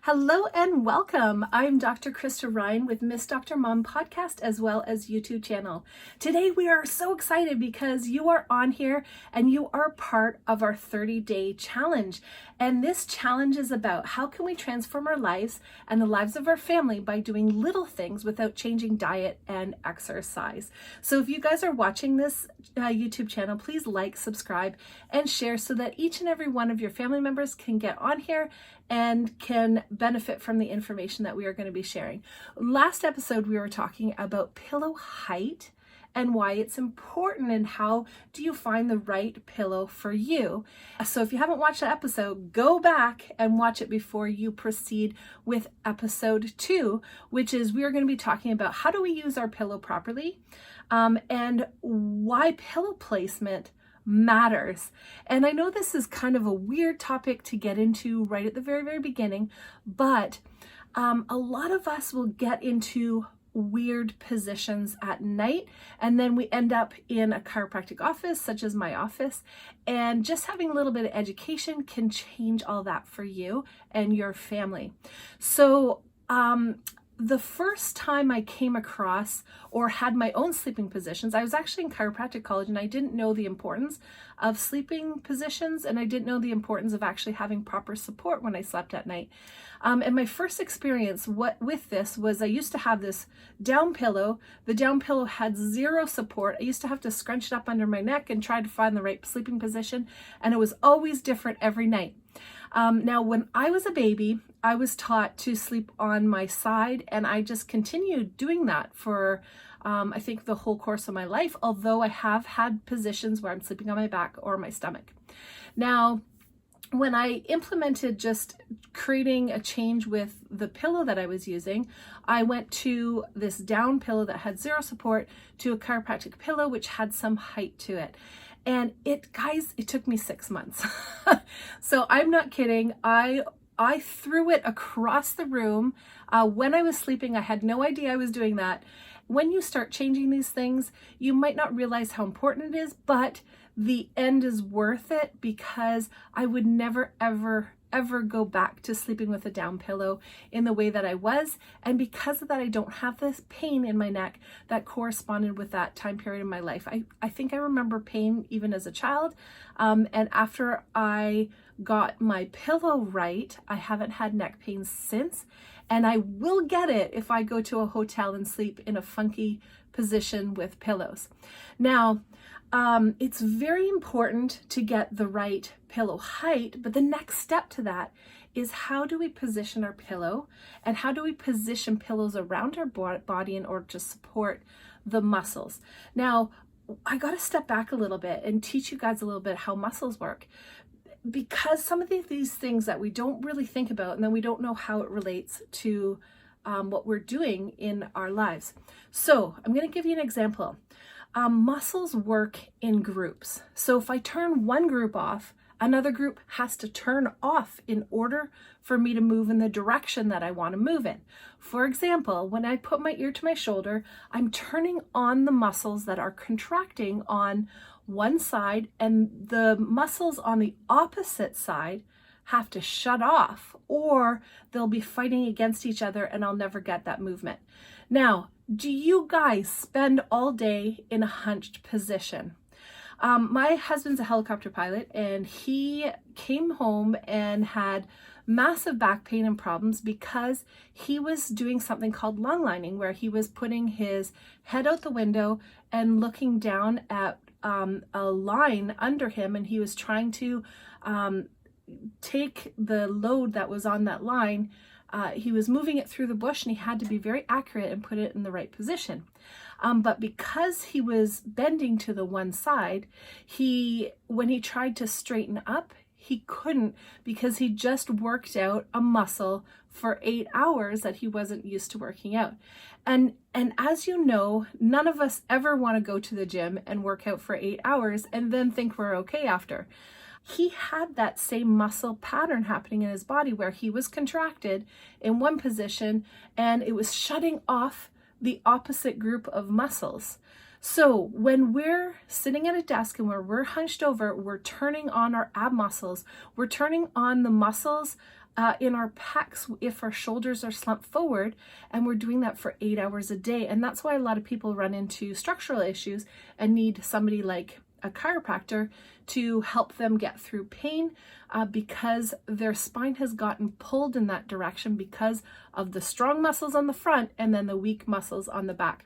Hello and welcome. I'm Dr. Krista Ryan with Miss Dr. Mom podcast as well as YouTube channel. Today we are so excited because you are on here and you are part of our 30-day challenge. And this challenge is about how can we transform our lives and the lives of our family by doing little things without changing diet and exercise. So if you guys are watching this YouTube channel, please like, subscribe, and share so that each and every one of your family members can get on here and can benefit from the information that we are going to be sharing. Last episode, we were talking about pillow height and why it's important and how do you find the right pillow for you. So if you haven't watched that episode, go back and watch it before you proceed with episode 2, which is we are going to be talking about how do we use our pillow properly and why pillow placement matters. And I know this is kind of a weird topic to get into right at the very beginning, but a lot of us will get into weird positions at night, and then we end up in a chiropractic office, such as my office, and just having a little bit of education can change all that for you and your family. So the first time I came across or had my own sleeping positions, I was actually in chiropractic college and I didn't know the importance of sleeping positions, and I didn't know the importance of actually having proper support when I slept at night. And my first experience with this was I used to have this down pillow. The down pillow had zero support. I used to have to scrunch it up under my neck and try to find the right sleeping position, and it was always different every night. Now, when I was a baby, I was taught to sleep on my side, and I just continued doing that for, I think, the whole course of my life, although I have had positions where I'm sleeping on my back or my stomach. Now, when I implemented just creating a change with the pillow that I was using, I went to this down pillow that had zero support to a chiropractic pillow, which had some height to it. And it took me 6 months. So I'm not kidding. I threw it across the room when I was sleeping. I had no idea I was doing that. When you start changing these things, you might not realize how important it is, but the end is worth it because I would never, ever go back to sleeping with a down pillow in the way that I was. And because of that, I don't have this pain in my neck that corresponded with that time period in my life. I think I remember pain even as a child. And after I got my pillow right, I haven't had neck pain since. And I will get it if I go to a hotel and sleep in a funky position with pillows. Now, it's very important to get the right pillow height, but the next step to that is how do we position our pillow and how do we position pillows around our body in order to support the muscles. Now, I got to step back a little bit and teach you guys a little bit how muscles work, because some of these things that we don't really think about and then we don't know how it relates to what we're doing in our lives. So I'm going to give you an example. Muscles work in groups. So if I turn one group off, another group has to turn off in order for me to move in the direction that I want to move in. For example, when I put my ear to my shoulder, I'm turning on the muscles that are contracting on one side, and the muscles on the opposite side have to shut off, or they'll be fighting against each other and I'll never get that movement. Now, do you guys spend all day in a hunched position? My husband's a helicopter pilot, and he came home and had massive back pain and problems because he was doing something called lung lining, where he was putting his head out the window and looking down at a line under him, and he was trying to take the load that was on that line. He was moving it through the bush, and he had to be very accurate and put it in the right position. But because he was bending to the one side, when he tried to straighten up, he couldn't, because he just worked out a muscle for 8 hours that he wasn't used to working out. And as you know, none of us ever want to go to the gym and work out for 8 hours and then think we're okay after. He had that same muscle pattern happening in his body where he was contracted in one position and it was shutting off the opposite group of muscles. So when we're sitting at a desk and we're hunched over, we're turning on our ab muscles. We're turning on the muscles in our pecs if our shoulders are slumped forward, and we're doing that for 8 hours a day. And that's why a lot of people run into structural issues and need somebody like a chiropractor to help them get through pain, because their spine has gotten pulled in that direction because of the strong muscles on the front and then the weak muscles on the back.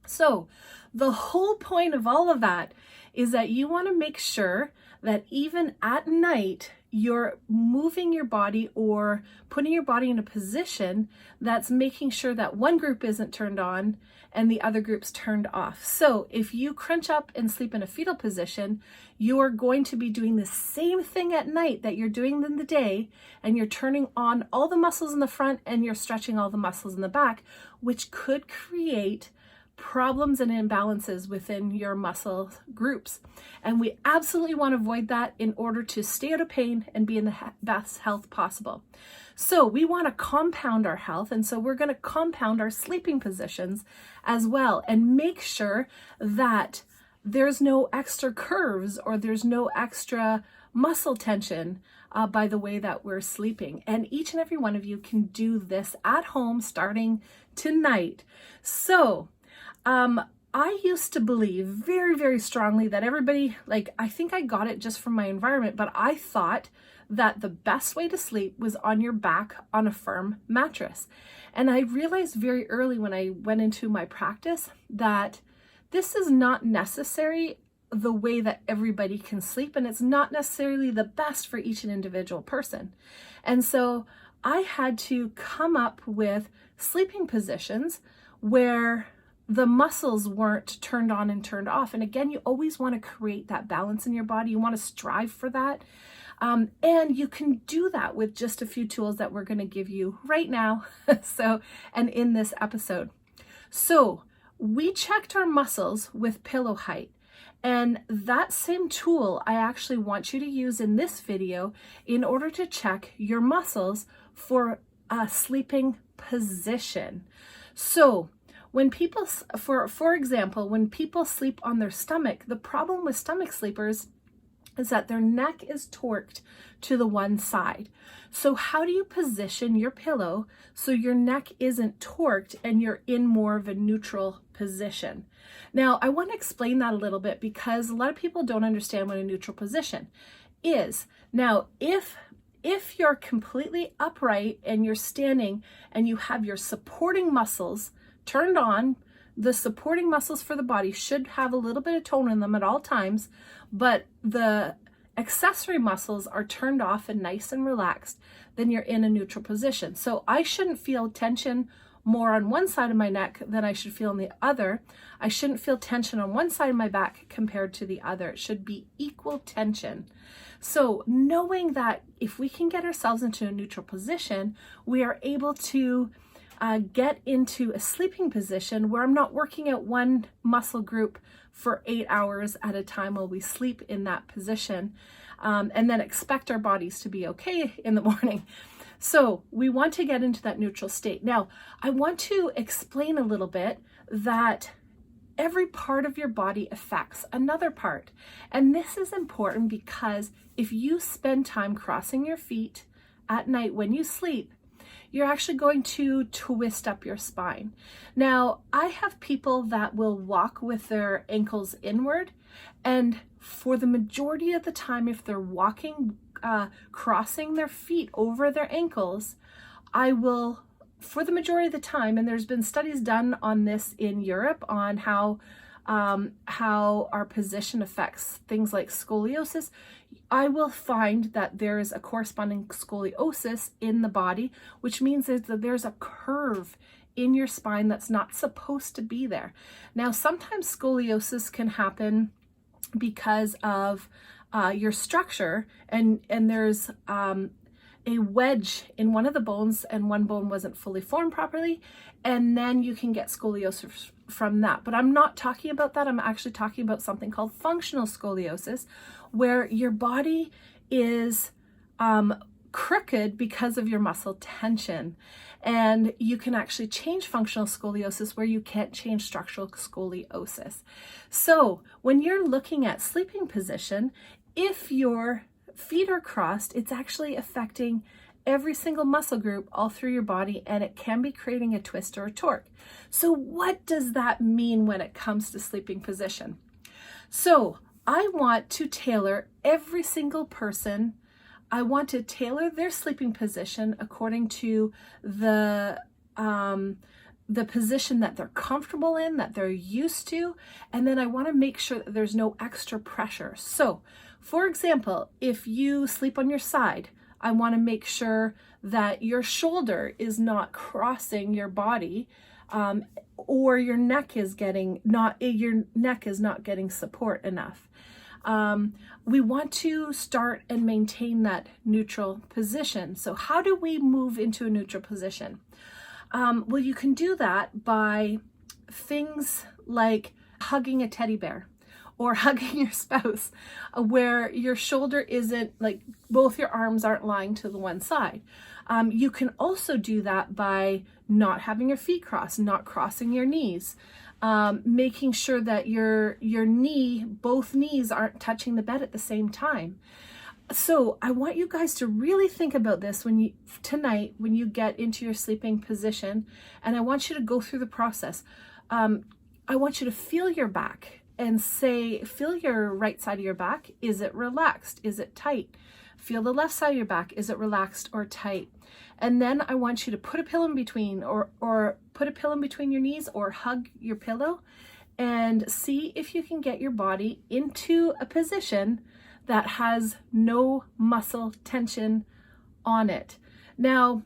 So the whole point of all of that is that you want to make sure that even at night, you're moving your body or putting your body in a position that's making sure that one group isn't turned on and the other group's turned off. So if you crunch up and sleep in a fetal position, you're going to be doing the same thing at night that you're doing in the day, and you're turning on all the muscles in the front and you're stretching all the muscles in the back, which could create problems and imbalances within your muscle groups. And we absolutely want to avoid that in order to stay out of pain and be in the best health possible. So we want to compound our health, and so we're going to compound our sleeping positions as well and make sure that there's no extra curves or there's no extra muscle tension by the way that we're sleeping. And each and every one of you can do this at home starting tonight. So I used to believe very, very strongly that everybody, I think I got it just from my environment, but I thought that the best way to sleep was on your back on a firm mattress. And I realized very early when I went into my practice that this is not necessary the way that everybody can sleep, and it's not necessarily the best for each individual person. And so I had to come up with sleeping positions where the muscles weren't turned on and turned off. And again, you always want to create that balance in your body. You want to strive for that. And you can do that with just a few tools that we're going to give you right now. And in this episode. So we checked our muscles with pillow height. And that same tool I actually want you to use in this video in order to check your muscles for a sleeping position. So when people, for example, when people sleep on their stomach, the problem with stomach sleepers is that their neck is torqued to the one side. So how do you position your pillow so your neck isn't torqued and you're in more of a neutral position? Now, I want to explain that a little bit because a lot of people don't understand what a neutral position is. Now, if you're completely upright and you're standing and you have your supporting muscles turned on, the supporting muscles for the body should have a little bit of tone in them at all times, but the accessory muscles are turned off and nice and relaxed, then you're in a neutral position. So I shouldn't feel tension more on one side of my neck than I should feel on the other. I shouldn't feel tension on one side of my back compared to the other. It should be equal tension. So knowing that if we can get ourselves into a neutral position, we are able to get into a sleeping position where I'm not working at one muscle group for 8 hours at a time while we sleep in that position, and then expect our bodies to be okay in the morning. So we want to get into that neutral state. Now, I want to explain a little bit that every part of your body affects another part. And this is important because if you spend time crossing your feet at night when you sleep, you're actually going to twist up your spine. Now, I have people that will walk with their ankles inward, and for the majority of the time, if they're walking, crossing their feet over their ankles, I will, for the majority of the time, and there's been studies done on this in Europe on how our position affects things like scoliosis, I will find that there is a corresponding scoliosis in the body, which means that there's a curve in your spine that's not supposed to be there. Now, sometimes scoliosis can happen because of your structure, and there's a wedge in one of the bones and one bone wasn't fully formed properly, and then you can get scoliosis from that. But I'm not talking about that. I'm actually talking about something called functional scoliosis, where your body is crooked because of your muscle tension. And you can actually change functional scoliosis where you can't change structural scoliosis. So when you're looking at sleeping position, if your feet are crossed, it's actually affecting every single muscle group all through your body, and it can be creating a twist or a torque. So what does that mean when it comes to sleeping position? So I want to tailor every single person. I want to tailor their sleeping position according to the position that they're comfortable in, that they're used to, and then I want to make sure that there's no extra pressure. So, for example, if you sleep on your side, I want to make sure that your shoulder is not crossing your body, or your neck is not getting support enough. We want to start and maintain that neutral position. So how do we move into a neutral position? Well, you can do that by things like hugging a teddy bear or hugging your spouse, where your shoulder isn't, like, both your arms aren't lying to the one side. You can also do that by not having your feet crossed, not crossing your knees, making sure that both knees aren't touching the bed at the same time. So I want you guys to really think about this tonight when you get into your sleeping position, and I want you to go through the process. I want you to feel your back and feel your right side of your back. Is it relaxed? Is it tight? Feel the left side of your back. Is it relaxed or tight? And then I want you to put a pillow in between, or put a pillow in between your knees, or hug your pillow, and see if you can get your body into a position that has no muscle tension on it. Now,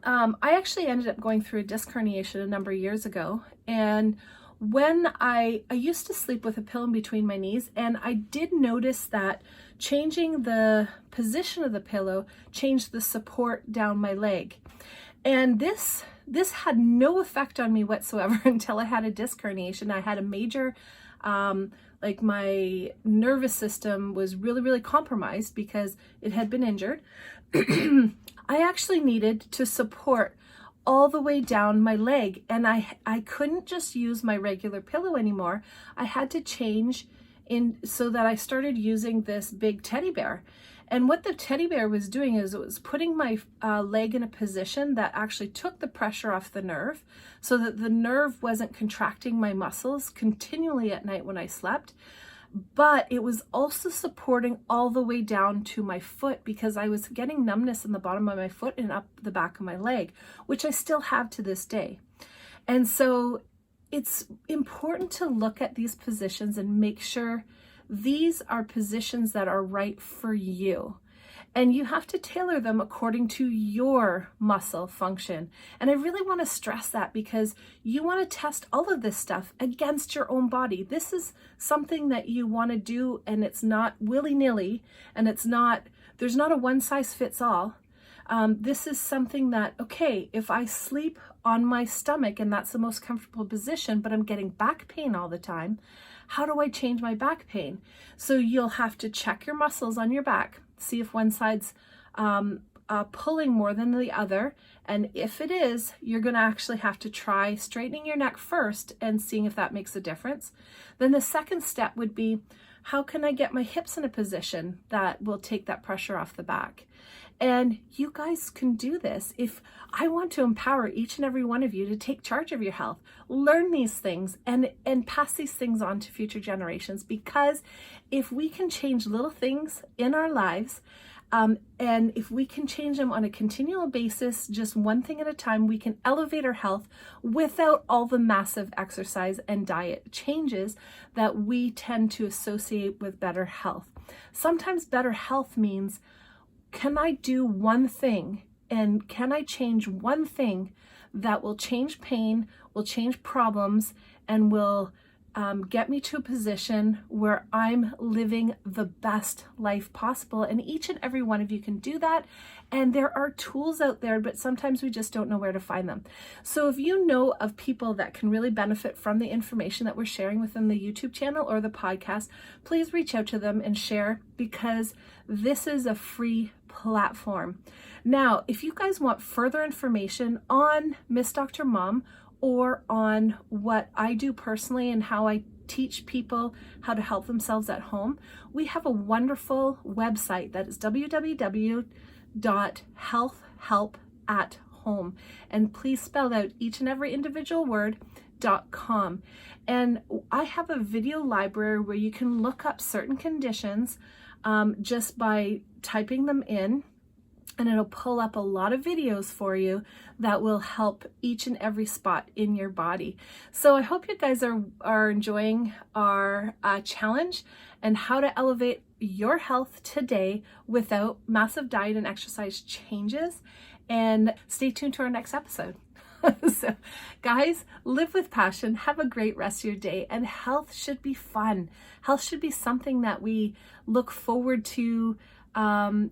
I actually ended up going through a disc herniation a number of years ago, and when I used to sleep with a pillow in between my knees, and I did notice that changing the position of the pillow changed the support down my leg. And this had no effect on me whatsoever until I had a disc herniation. I had a major, like, my nervous system was really, really compromised because it had been injured. I actually needed to support all the way down my leg, and I couldn't just use my regular pillow anymore. I had to change so that I started using this big teddy bear. And what the teddy bear was doing is it was putting my leg in a position that actually took the pressure off the nerve, so that the nerve wasn't contracting my muscles continually at night when I slept. But it was also supporting all the way down to my foot, because I was getting numbness in the bottom of my foot and up the back of my leg, which I still have to this day. And so it's important to look at these positions and make sure these are positions that are right for you. And you have to tailor them according to your muscle function. And I really want to stress that, because you want to test all of this stuff against your own body. This is something that you want to do, and it's not willy-nilly, and there's not a one-size-fits-all. This is something that, okay, if I sleep on my stomach and that's the most comfortable position, but I'm getting back pain all the time, how do I change my back pain? So you'll have to check your muscles on your back, see if one side's pulling more than the other. And if it is, you're going to actually have to try straightening your neck first and seeing if that makes a difference. Then the second step would be, how can I get my hips in a position that will take that pressure off the back? And you guys can do this. If I want to empower each and every one of you to take charge of your health, learn these things and pass these things on to future generations, because if we can change little things in our lives, and if we can change them on a continual basis, just one thing at a time, we can elevate our health without all the massive exercise and diet changes that we tend to associate with better health. Sometimes better health means, can I do one thing, and can I change one thing that will change pain, will change problems, and will get me to a position where I'm living the best life possible? And each and every one of you can do that. And there are tools out there, but sometimes we just don't know where to find them. So if you know of people that can really benefit from the information that we're sharing within the YouTube channel or the podcast, please reach out to them and share, because this is a free platform. Now, if you guys want further information on Miss Dr. Mom, or on what I do personally and how I teach people how to help themselves at home, we have a wonderful website that is www.MissDoctorMom.com. healthhelp@home. And please spell out each and every individual word, .com. And I have a video library where you can look up certain conditions just by typing them in, and it'll pull up a lot of videos for you that will help each and every spot in your body. So I hope you guys are enjoying our challenge and how to elevate your health today without massive diet and exercise changes. And stay tuned to our next episode. So guys, live with passion, have a great rest of your day, and health should be fun. Health should be something that we look forward to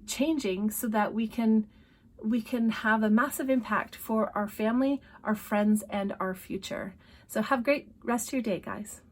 changing so that we can have a massive impact for our family, our friends, and our future. So have a great rest of your day, guys.